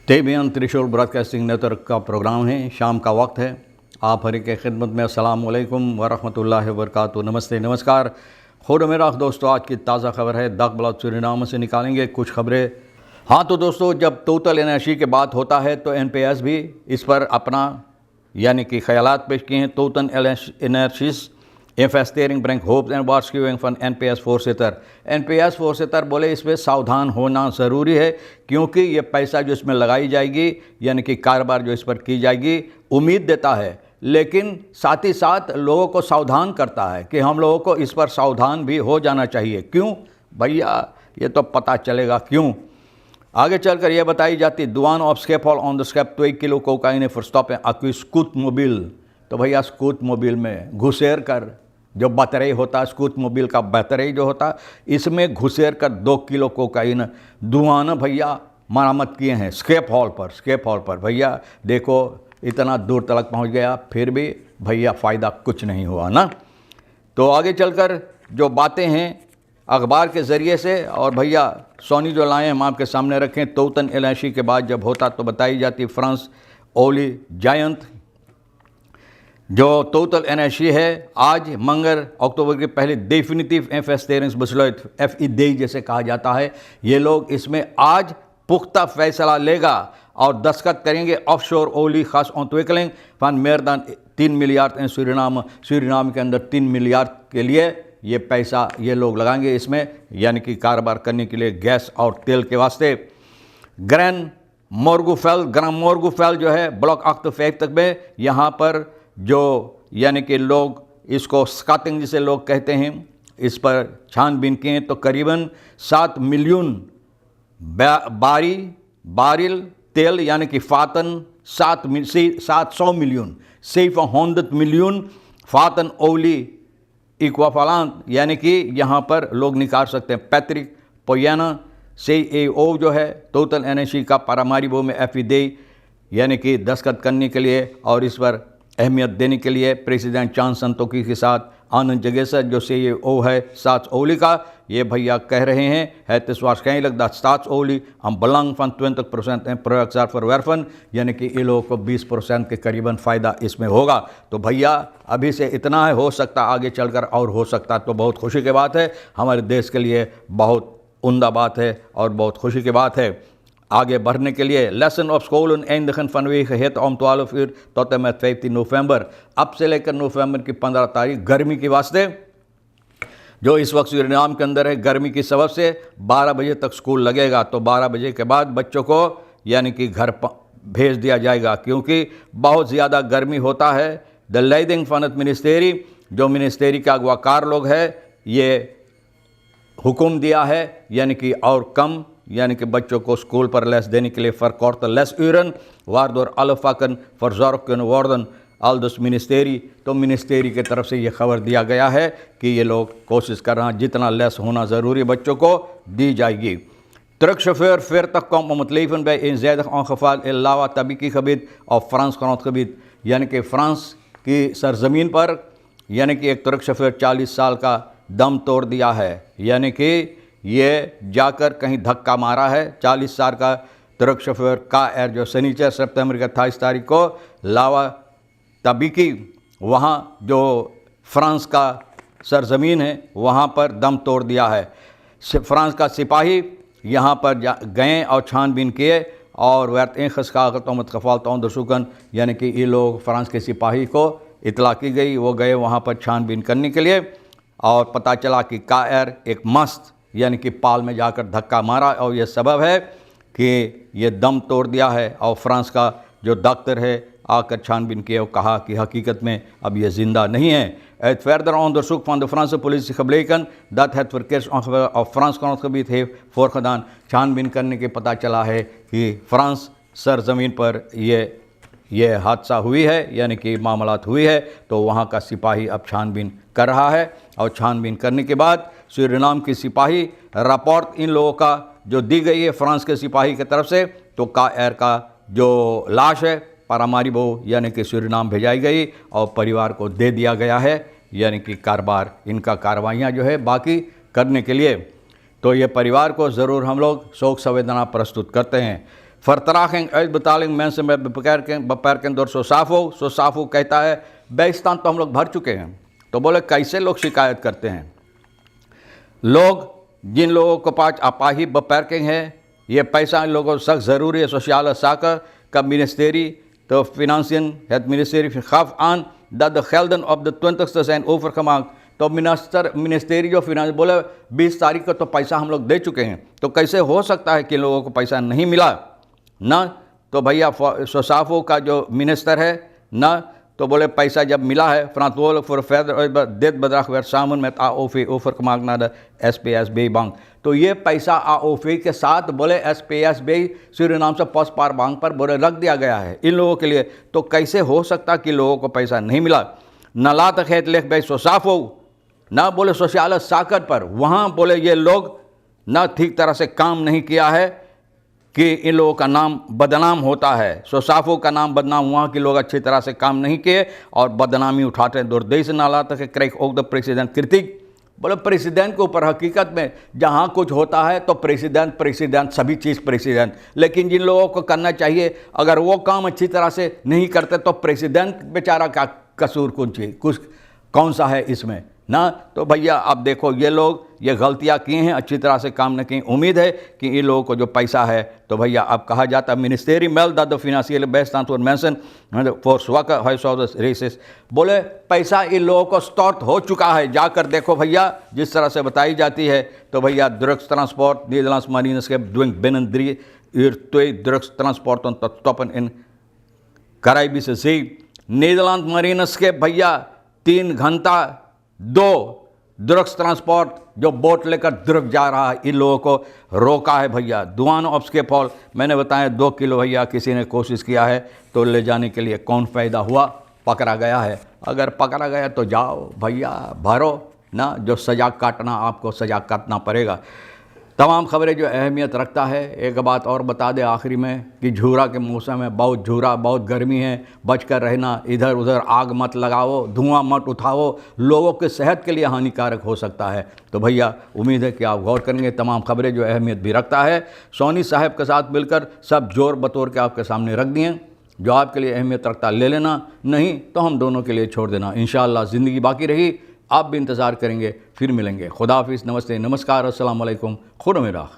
तेबियन त्रिशूल broadcasting network का programme है। शाम का वक्त है। आप हर के खिदमत में अस्सलाम वालेकुम वरहमतुल्लाहि वबरकातुहू। नमस्ते, नमस्कार। खुद मेरा दोस्तों, आज की ताज़ा खबर है दक ब्लॉक सूरीनाम से निकालेंगे कुछ खबरें। हाँ तो दोस्तों, जब टोटल एनर्जी की बात होता है तो NPS भी इस पर अपना यानी कि ख्यालात पेश किए हैं। Total energies investing bring hopes and वार्स्क्यूइंग फन NPS फोर्सेटर। NPS फोर्सेटर बोले इसमें सावधान होना ज़रूरी है, क्योंकि ये पैसा जो इसमें लगाई जाएगी यानी कि कारोबार जो इस पर की जाएगी उम्मीद देता है, लेकिन साथ ही साथ लोगों को सावधान करता है कि हम लोगों को इस पर सावधान भी हो जाना चाहिए। क्यों भैया, ये तो पता चलेगा क्यों। आगे चलकर यह बताई जाती दुआन ऑफ स्केपॉल ऑन द स्केप 2 किलो कोकाइन फॉर स्टॉप एक्वी स्कूट मोबिल। तो भैया स्कूट मोबिल में घुसेर कर जो बतरई होता है, स्कूट मोबिल का बतरई जो होता है, इसमें घुसेर कर 2 किलो कोकाइन दुआन भैया मरामत किए हैं स्केप हॉल पर। भैया देखो इतना दूर तक पहुंच गया, फिर भी भैया फ़ायदा कुछ नहीं हुआ ना। तो आगे चलकर जो बातें हैं अखबार के ज़रिए से, और भैया सोनी जो लाए हम आपके सामने रखें। टोटल एनर्जी के बाद जब होता तो बताई जाती फ्रांस ओली जायंत जो टोटल एनर्जी है आज मंगल अक्टूबर के पहले डेफिनेटिव इन्वेस्टमेंट्स बसलोट FED जैसे कहा जाता है, ये लोग इसमें आज पुख्ता फैसला लेगा और दस्तखत करेंगे ऑफशोर ओली खास ontwikkeling फन मेयर दान 3 मिलियर्ड इन सूरीनाम के अंदर 3 मिलियर्ड के लिए ये पैसा ये लोग लगाएंगे इसमें, यानी कि कारोबार करने के लिए गैस और तेल के वास्ते। ग्रैंड मोर्गुफेल जो है ब्लॉक अख्त तक में, यहाँ पर जो यानी कि लोग इसको स्काटिंग जिसे लोग कहते हैं, इस पर छानबीन किए तो करीबन 7 मिलियन बारिल तेल यानी कि फातन 700 मिलियन 700 मिलियन फातन ओली इक्वाफालांत यानी कि यहाँ पर लोग निकाल सकते हैं। पैट्रिक पोयाना CEO जो है टोटल एनर्जी का पारामारिबो में FED यानी कि दस्तखत करने के लिए और इस पर अहमियत देने के लिए प्रेसिडेंट चांद संतोखी के साथ आनंद जगेसर जो CEO है स्टाट्स ओली का, ये भैया कह रहे हैं है waarschijnlijk dat स्टाट्स ओली हम बलंग फन 20% en projectzaar verwerven, यानी कि ये लोगों को 20% के करीबन फ़ायदा इसमें होगा। तो भैया अभी से इतना है, हो सकता आगे चलकर और हो सकता, तो बहुत खुशी की बात है, हमारे देश के लिए बहुत उम्दा बात है और बहुत खुशी की बात है आगे बढ़ने के लिए। Lesson of school eindigen vanwege het om 12 uur tot en met 15 नवंबर, अब से लेकर नवंबर की 15 तारीख गर्मी के वास्ते जो इस वक्त सूरीनाम के अंदर है, गर्मी की सबब से 12 बजे तक स्कूल लगेगा। तो 12 बजे के बाद बच्चों को यानी कि घर भेज दिया जाएगा, क्योंकि बहुत ज़्यादा गर्मी होता है। द लेडिंग फनत मिनिस्टेरी जो मिनिस्टेरी के अगवाकार लोग हैं, ये हुक्म दिया है यानी कि और कम यानी कि बच्चों को स्कूल पर लेस देने के लिए फरकॉर्ट लेस यूरन वारदोर अलफाकन फरजॉर्कन वार्डन आलदस मिनिस्टेरी। तो मिनिस्टेरी की तरफ से ये खबर दिया गया है कि ये लोग कोशिश कर रहे हैं जितना लेस होना ज़रूरी बच्चों को दी जाएगी। Truckchauffeur 40 kwam om het leven bij eenzijdig ongeval in Lawa Tabiki gebied of Frans grondgebied, यानी कि फ्रांस की सरजमीन पर यानी कि एक ट्रक शोफर 40 साल का दम तोड़ दिया है, यानी कि ये जाकर कहीं धक्का मारा है। 40 साल का ट्रक शोफर का एर जो शनिचर सितंबर के 28 तारीख को लावा तबिकी वहाँ जो फ्रांस का सरजमीन है वहाँ पर दम तोड़ दिया है। फ्रांस का सिपाही यहाँ पर गए और छानबीन किए और वैरतफ़ाल यानी कि ये लोग फ्रांस के सिपाही को इतला की गई, वो गए वहाँ पर छानबीन करने के लिए और पता चला कि कायर एक मस्त यानी कि पाल में जाकर धक्का मारा और ये सबब है कि ये दम तोड़ दिया है। और फ्रांस का जो डॉक्टर है आकर छानबीन किए और कहा कि हकीकत में अब ये ज़िंदा नहीं है। Het verder onderzoek van de Franse politie gebleken dat het verkeersongeval op Frans grondgebied heeft voorgedaan। छानबीन करने के पता चला है कि फ्रांस सरजमीन पर ये हादसा हुई है यानी कि मामलात हुई है। तो वहाँ का सिपाही अब छानबीन कर रहा है और छानबीन करने के बाद सूरीनाम की सिपाही रिपोर्ट इन लोगों का जो दी गई है फ्रांस के सिपाही की तरफ से, तो कायर का जो लाश है पारामारिबो यानी कि सूरीनाम भेजाई गई और परिवार को दे दिया गया है, यानी कि कारोबार इनका कार्रवाइयाँ जो है बाकी करने के लिए। तो ये परिवार को ज़रूर हम लोग शोक संवेदना प्रस्तुत करते हैं। vertraging uitbetaling mensen met beperking door Sosafo कहता है बेइस्तान तो हम लोग भर चुके हैं। तो बोले कैसे लोग शिकायत करते हैं? लोग जिन लोगों के पास अपाही beperking है, ये पैसा इन लोगों को सख्त ज़रूरी है। sociale zaken का ministerie, de financiën, het ministerie gaf aan dat de gelden op de 20e zijn overgemaakt। तो मिनिस्ट्री जो फिनांस बोले 20 तारीख को तो पैसा हम लोग दे चुके हैं। तो कैसे हो सकता है कि लोगों को पैसा नहीं मिला ना? तो भैया सोसाफो का जो मिनिस्टर है ना, तो बोले पैसा जब मिला है verantwoordelijk voor verder dit bedrag werd samen met AOV overgemaakt naar de SPSB bank. तो ये पैसा AOV के साथ बोले SPSB सूरीनाम से पोस्टपार बैंक पर बोले रख दिया गया है इन लोगों के लिए। तो कैसे हो सकता कि लोगों को पैसा नहीं मिला? नलात लेख भाई सोसाफो ना बोले sociale zaken पर वहाँ बोले ये लोग ना ठीक तरह से काम नहीं किया है कि इन लोगों का नाम बदनाम होता है। सोसाफो का नाम बदनाम, वहाँ के लोग अच्छी तरह से काम नहीं किए और बदनामी उठाते हैं। door deze nalatigheid krijgt ook de president kritiek। बोले प्रेसिडेंट के ऊपर हकीकत में जहाँ कुछ होता है तो प्रेसिडेंट सभी चीज़ प्रेसिडेंट, लेकिन जिन लोगों को करना चाहिए अगर वो काम अच्छी तरह से नहीं करते तो प्रेसिडेंट बेचारा का कसूर कौन सा है इसमें ना? तो भैया अब देखो ये लोग ये गलतियां की हैं, अच्छी तरह से काम न की। उम्मीद है कि इन लोगों को जो पैसा है तो भैया अब कहा जाता है ministry mail the financial based for mention for स्वक हाउस रेसिस। बोले पैसा इन लोगों को स्टॉर्ट हो चुका है, जाकर देखो भैया जिस तरह से बताई जाती है। तो भैया drugs transport Nederlands Marineschip dwingt binnen 3 uur 2 drugstransporten tot stoppen in Caribische Zee। Nederland Marineschip भैया 3 घंटा 2 ड्रग्स ट्रांसपोर्ट जो बोट लेकर ड्रग जा रहा है इन लोगों को रोका है भैया। दुआन ऑफ स्केपॉल मैंने बताया 2 किलो भैया किसी ने कोशिश किया है तो ले जाने के लिए कौन फ़ायदा हुआ? पकड़ा गया है। अगर पकड़ा गया तो जाओ भैया भरो ना, जो सज़ा काटना आपको सज़ा काटना पड़ेगा। तमाम खबरें जो अहमियत रखता है। एक बात और बता दें आखिरी में कि झूरा के मौसम में बहुत झूरा, बहुत गर्मी है, बचकर रहना। इधर उधर आग मत लगाओ, धुआं मत उठाओ, लोगों के सेहत के लिए हानिकारक हो सकता है। तो भैया उम्मीद है कि आप गौर करेंगे। तमाम खबरें जो अहमियत भी रखता है सोनी साहब के साथ मिलकर सब जोर बतौर के आपके सामने रख दिए। जो आपके लिए अहमियत रखता ले लेना, नहीं तो हम दोनों के लिए छोड़ देना। इंशाअल्लाह ज़िंदगी बाकी रही, आप भी इंतज़ार करेंगे, फिर मिलेंगे। खुदा हाफिज़, नमस्ते, नमस्कार, अस्सलाम वालेकुम, खुदा में राख।